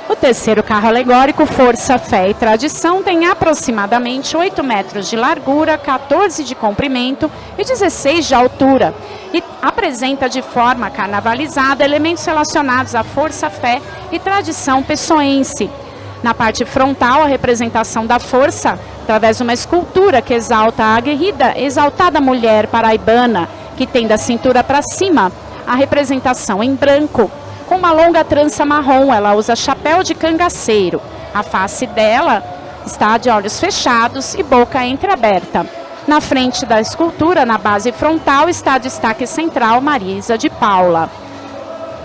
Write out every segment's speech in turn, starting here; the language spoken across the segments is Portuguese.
O terceiro carro alegórico, Força, Fé e Tradição, tem aproximadamente 8 metros de largura, 14 de comprimento e 16 de altura. E apresenta de forma carnavalizada elementos relacionados à força, fé e tradição pessoense. Na parte frontal, a representação da força, através de uma escultura que exalta a aguerrida, exaltada mulher paraibana, que tem da cintura para cima a representação em branco, com uma longa trança marrom. Ela usa chapéu de cangaceiro. A face dela está de olhos fechados e boca entreaberta. Na frente da escultura, na base frontal, está destaque central Marisa de Paula.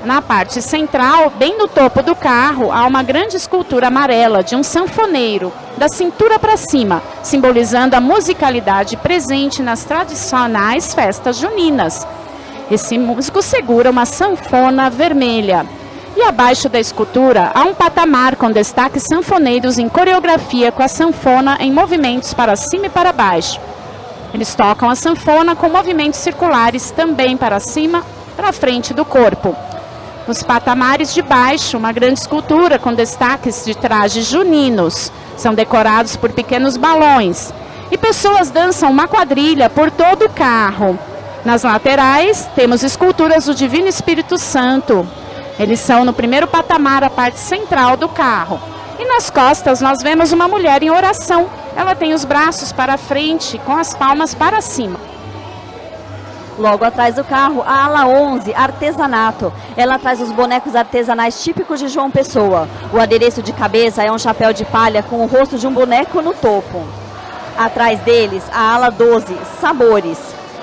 Na parte central, bem no topo do carro, há uma grande escultura amarela de um sanfoneiro, da cintura para cima, simbolizando a musicalidade presente nas tradicionais festas juninas. Esse músico segura uma sanfona vermelha. E abaixo da escultura há um patamar com destaques sanfoneiros em coreografia com a sanfona em movimentos para cima e para baixo. Eles tocam a sanfona com movimentos circulares também para cima, para frente do corpo. Nos patamares de baixo, uma grande escultura com destaques de trajes juninos. São decorados por pequenos balões. E pessoas dançam uma quadrilha por todo o carro. Nas laterais, temos esculturas do Divino Espírito Santo. Eles são no primeiro patamar, a parte central do carro. E nas costas, nós vemos uma mulher em oração. Ela tem os braços para frente, com as palmas para cima. Logo atrás do carro, a ala 11, artesanato. Ela traz os bonecos artesanais típicos de João Pessoa. O adereço de cabeça é um chapéu de palha com o rosto de um boneco no topo. Atrás deles, a ala 12, sabores.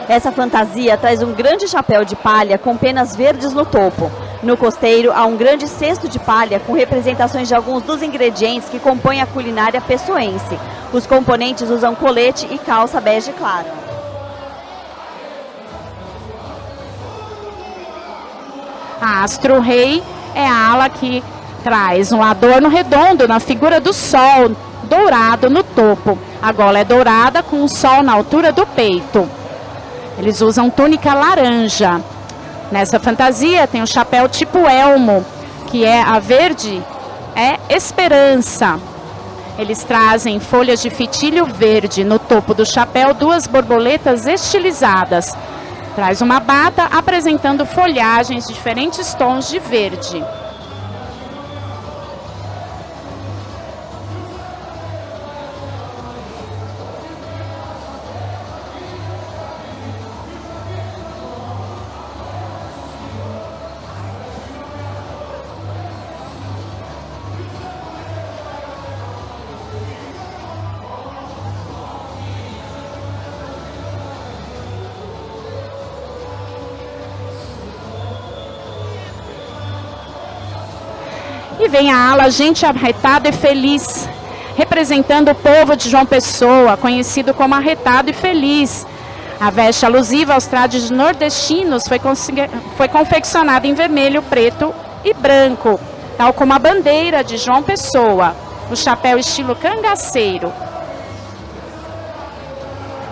Essa fantasia traz um grande chapéu de palha com penas verdes no topo. No costeiro, há um grande cesto de palha com representações de alguns dos ingredientes que compõem a culinária pessoense. Os componentes usam colete e calça bege claro. A Astro Rei é a ala que traz um adorno redondo na figura do sol, dourado no topo. A gola é dourada com o sol na altura do peito. Eles usam túnica laranja. Nessa fantasia tem um chapéu tipo elmo, que é a verde, é esperança. Eles trazem folhas de fitilho verde. No topo do chapéu, 2 borboletas estilizadas. Traz uma bata apresentando folhagens de diferentes tons de verde. E vem a ala Gente Arretada e Feliz, representando o povo de João Pessoa, conhecido como arretado e feliz. A veste alusiva aos trajes nordestinos foi confeccionada em vermelho, preto e branco, tal como a bandeira de João Pessoa. O chapéu estilo cangaceiro.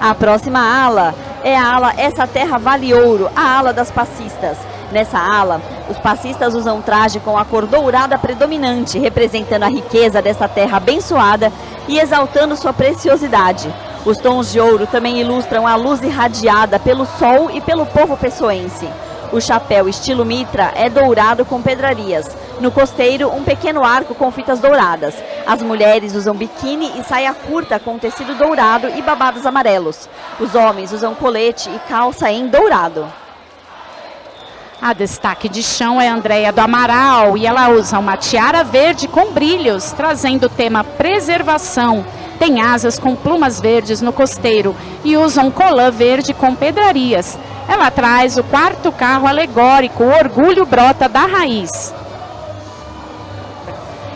A próxima ala é a ala Essa Terra Vale Ouro, a ala das passistas. Nessa ala, os passistas usam traje com a cor dourada predominante, representando a riqueza dessa terra abençoada e exaltando sua preciosidade. Os tons de ouro também ilustram a luz irradiada pelo sol e pelo povo pessoense. O chapéu estilo mitra é dourado com pedrarias. No costeiro, um pequeno arco com fitas douradas. As mulheres usam biquíni e saia curta com tecido dourado e babados amarelos. Os homens usam colete e calça em dourado. A destaque de chão é a Andréia do Amaral e ela usa uma tiara verde com brilhos, trazendo o tema preservação. Tem asas com plumas verdes no costeiro e usa um colã verde com pedrarias. Ela traz o 4º carro alegórico, o Orgulho Brota da Raiz.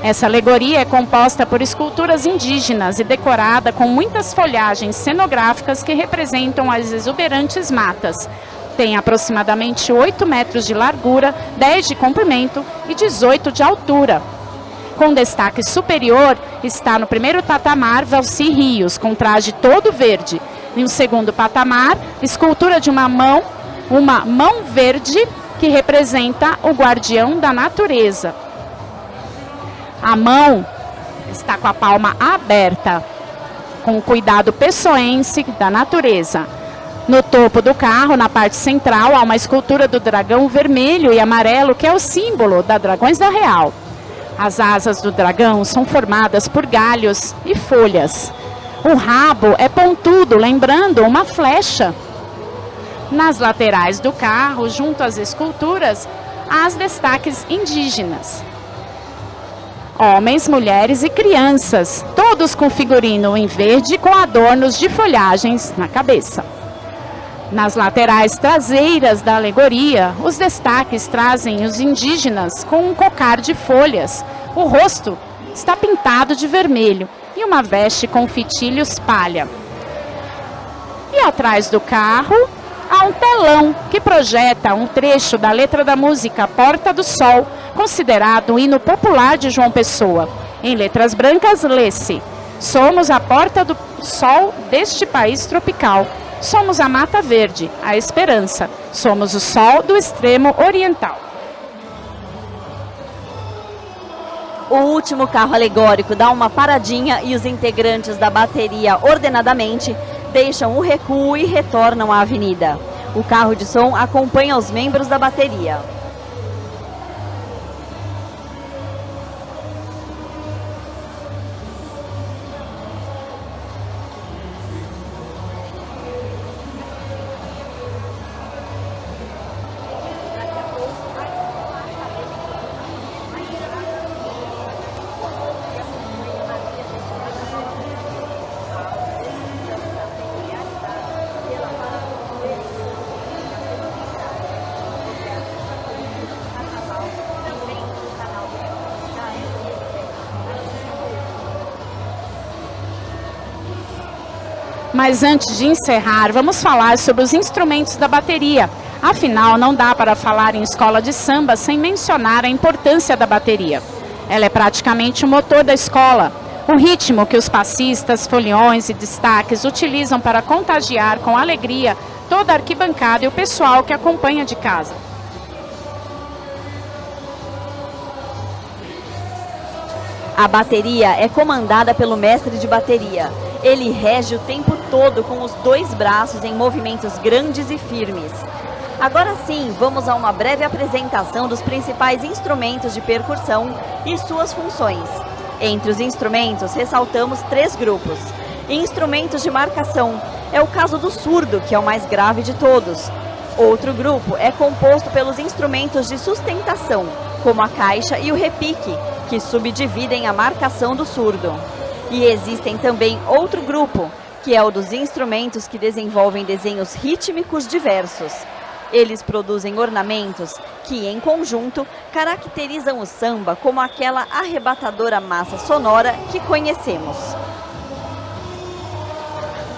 Essa alegoria é composta por esculturas indígenas e decorada com muitas folhagens cenográficas que representam as exuberantes matas. Tem aproximadamente 8 metros de largura, 10 de comprimento e 18 de altura. Com destaque superior está no primeiro patamar Valci Rios, com traje todo verde. No segundo patamar, escultura de uma mão verde que representa o guardião da natureza. A mão está com a palma aberta, com o cuidado pessoense da natureza. No topo do carro, na parte central, há uma escultura do dragão vermelho e amarelo, que é o símbolo da Dragões da Real. As asas do dragão são formadas por galhos e folhas. O rabo é pontudo, lembrando uma flecha. Nas laterais do carro, junto às esculturas, há os destaques indígenas. Homens, mulheres e crianças, todos com figurino em verde com adornos de folhagens na cabeça. Nas laterais traseiras da alegoria, os destaques trazem os indígenas com um cocar de folhas. O rosto está pintado de vermelho e uma veste com fitilhos palha. E atrás do carro há um telão que projeta um trecho da letra da música Porta do Sol, considerado o hino popular de João Pessoa. Em letras brancas, lê-se: somos a porta do sol deste país tropical. Somos a Mata Verde, a esperança. Somos o sol do extremo oriental. O último carro alegórico dá uma paradinha e os integrantes da bateria, ordenadamente, deixam o recuo e retornam à avenida. O carro de som acompanha os membros da bateria. Mas antes de encerrar, vamos falar sobre os instrumentos da bateria. Afinal, não dá para falar em escola de samba sem mencionar a importância da bateria. Ela é praticamente o motor da escola. O ritmo que os passistas, foliões e destaques utilizam para contagiar com alegria toda a arquibancada e o pessoal que acompanha de casa. A bateria é comandada pelo mestre de bateria. Ele rege o tempo todo com os dois braços em movimentos grandes e firmes. Agora sim, vamos a uma breve apresentação dos principais instrumentos de percussão e suas funções. Entre os instrumentos, ressaltamos 3 grupos. Instrumentos de marcação. É o caso do surdo, que é o mais grave de todos. Outro grupo é composto pelos instrumentos de sustentação, como a caixa e o repique, que subdividem a marcação do surdo. E existem também outro grupo, que é o dos instrumentos que desenvolvem desenhos rítmicos diversos. Eles produzem ornamentos que, em conjunto, caracterizam o samba como aquela arrebatadora massa sonora que conhecemos.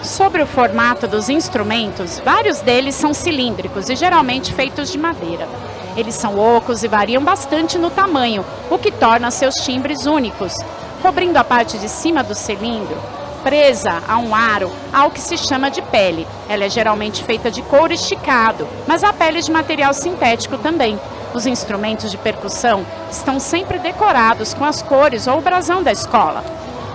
Sobre o formato dos instrumentos, vários deles são cilíndricos e geralmente feitos de madeira. Eles são ocos e variam bastante no tamanho, o que torna seus timbres únicos. Cobrindo a parte de cima do cilindro, presa a um aro, há o que se chama de pele. Ela é geralmente feita de couro esticado, mas há pele de material sintético também. Os instrumentos de percussão estão sempre decorados com as cores ou o brasão da escola.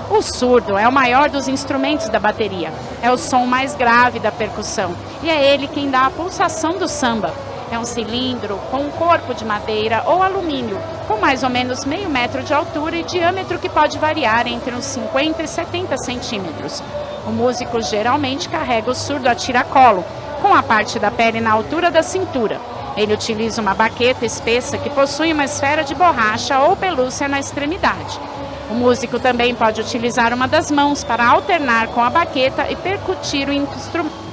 O surdo é o maior dos instrumentos da bateria. É o som mais grave da percussão e é ele quem dá a pulsação do samba. É um cilindro com um corpo de madeira ou alumínio, com mais ou menos meio metro de altura e diâmetro que pode variar entre uns 50 e 70 centímetros. O músico geralmente carrega o surdo a tiracolo, com a parte da pele na altura da cintura. Ele utiliza uma baqueta espessa que possui uma esfera de borracha ou pelúcia na extremidade. O músico também pode utilizar uma das mãos para alternar com a baqueta e percutir o instrumento.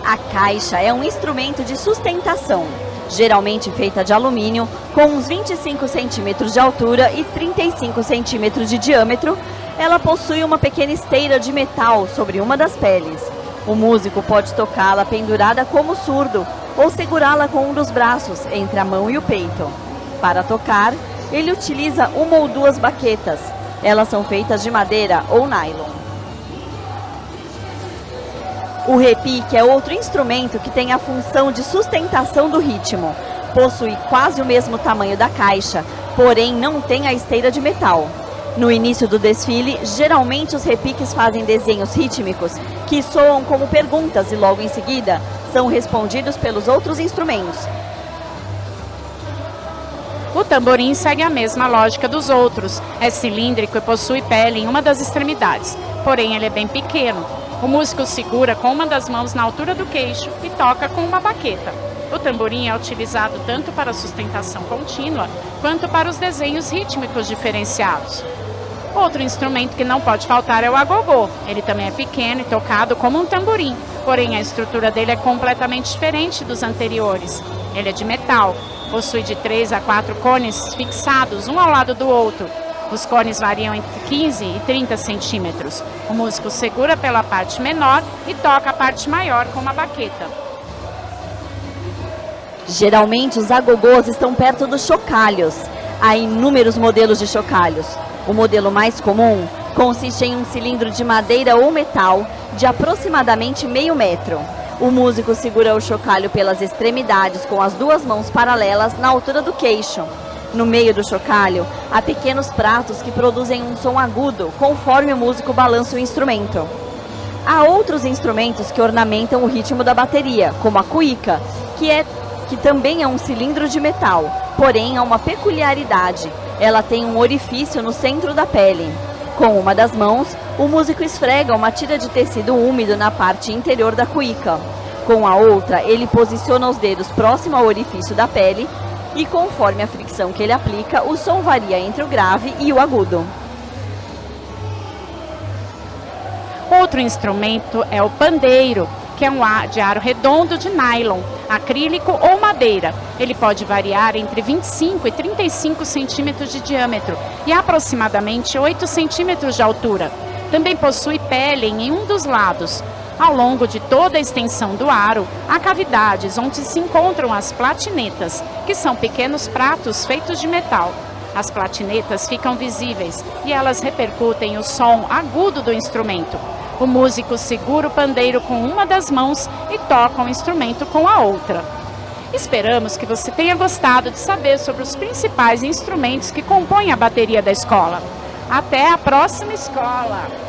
A caixa é um instrumento de sustentação, geralmente feita de alumínio, com uns 25 centímetros de altura e 35 centímetros de diâmetro. Ela possui uma pequena esteira de metal sobre uma das peles. O músico pode tocá-la pendurada como surdo ou segurá-la com um dos braços entre a mão e o peito. Para tocar, ele utiliza uma ou duas baquetas. Elas são feitas de madeira ou nylon. O repique é outro instrumento que tem a função de sustentação do ritmo. Possui quase o mesmo tamanho da caixa, porém não tem a esteira de metal. No início do desfile, geralmente os repiques fazem desenhos rítmicos que soam como perguntas e logo em seguida são respondidos pelos outros instrumentos. O tamborim segue a mesma lógica dos outros. É cilíndrico e possui pele em uma das extremidades, porém ele é bem pequeno. O músico segura com uma das mãos na altura do queixo e toca com uma baqueta. O tamborim é utilizado tanto para a sustentação contínua quanto para os desenhos rítmicos diferenciados. Outro instrumento que não pode faltar é o agogô. Ele também é pequeno e tocado como um tamborim, porém a estrutura dele é completamente diferente dos anteriores. Ele é de metal, possui de 3 a 4 cones fixados um ao lado do outro. Os cones variam entre 15 e 30 centímetros. O músico segura pela parte menor e toca a parte maior com uma baqueta. Geralmente os agogôs estão perto dos chocalhos. Há inúmeros modelos de chocalhos. O modelo mais comum consiste em um cilindro de madeira ou metal de aproximadamente meio metro. O músico segura o chocalho pelas extremidades com as duas mãos paralelas na altura do queixo. No meio do chocalho, há pequenos pratos que produzem um som agudo conforme o músico balança o instrumento. Há outros instrumentos que ornamentam o ritmo da bateria, como a cuíca, que também é um cilindro de metal, porém há uma peculiaridade. Ela tem um orifício no centro da pele. Com uma das mãos, o músico esfrega uma tira de tecido úmido na parte interior da cuíca. Com a outra, ele posiciona os dedos próximo ao orifício da pele e, conforme a fricção que ele aplica, o som varia entre o grave e o agudo. Outro instrumento é o pandeiro, que é de aro redondo de nylon, acrílico ou madeira. Ele pode variar entre 25 e 35 centímetros de diâmetro e aproximadamente 8 centímetros de altura. Também possui pele em um dos lados. Ao longo de toda a extensão do aro, há cavidades onde se encontram as platinetas, que são pequenos pratos feitos de metal. As platinetas ficam visíveis e elas repercutem o som agudo do instrumento. O músico segura o pandeiro com uma das mãos e toca o instrumento com a outra. Esperamos que você tenha gostado de saber sobre os principais instrumentos que compõem a bateria da escola. Até a próxima escola!